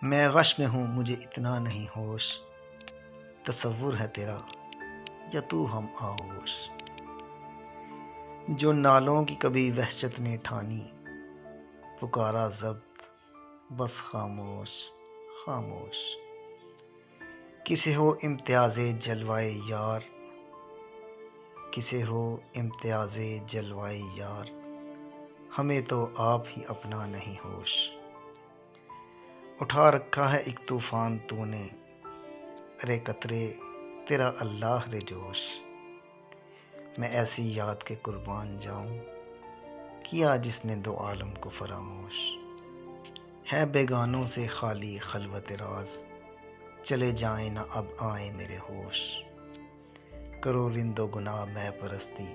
میں غش میں ہوں مجھے اتنا نہیں ہوش، تصور ہے تیرا یا تو ہم آغوش، جو نالوں کی کبھی وحشت نے ٹھانی، پکارا ضبط بس خاموش خاموش، کسے ہو امتیاز جلوائے یار، کسے ہو امتیاز جلوائے یار، ہمیں تو آپ ہی اپنا نہیں ہوش، اٹھا رکھا ہے ایک طوفان تو نے، ارے قطرے تیرا اللہ رے جوش، میں ایسی یاد کے قربان جاؤں، کیا جس نے دو عالم کو فراموش، ہے بیگانوں سے خالی خلوت راز، چلے جائیں نہ اب آئیں میرے ہوش، کرو رند و گناہ میں پرستی،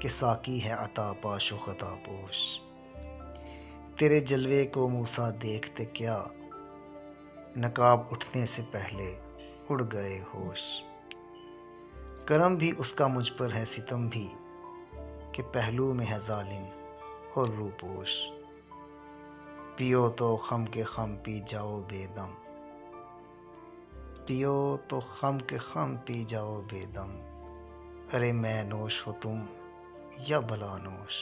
کہ ساقی ہے عطا پاش و خطا پوش، تیرے جلوے کو موسیٰ دیکھتے کیا، نقاب اٹھنے سے پہلے اڑ گئے ہوش، کرم بھی اس کا مجھ پر ہے ستم بھی، کہ پہلو میں ہے ظالم اور روپوش، پیو تو خم کے خم پی جاؤ بے دم، پیو تو خم کے خم پی جاؤ بے دم، ارے میں نوش ہو تم یا بلا نوش۔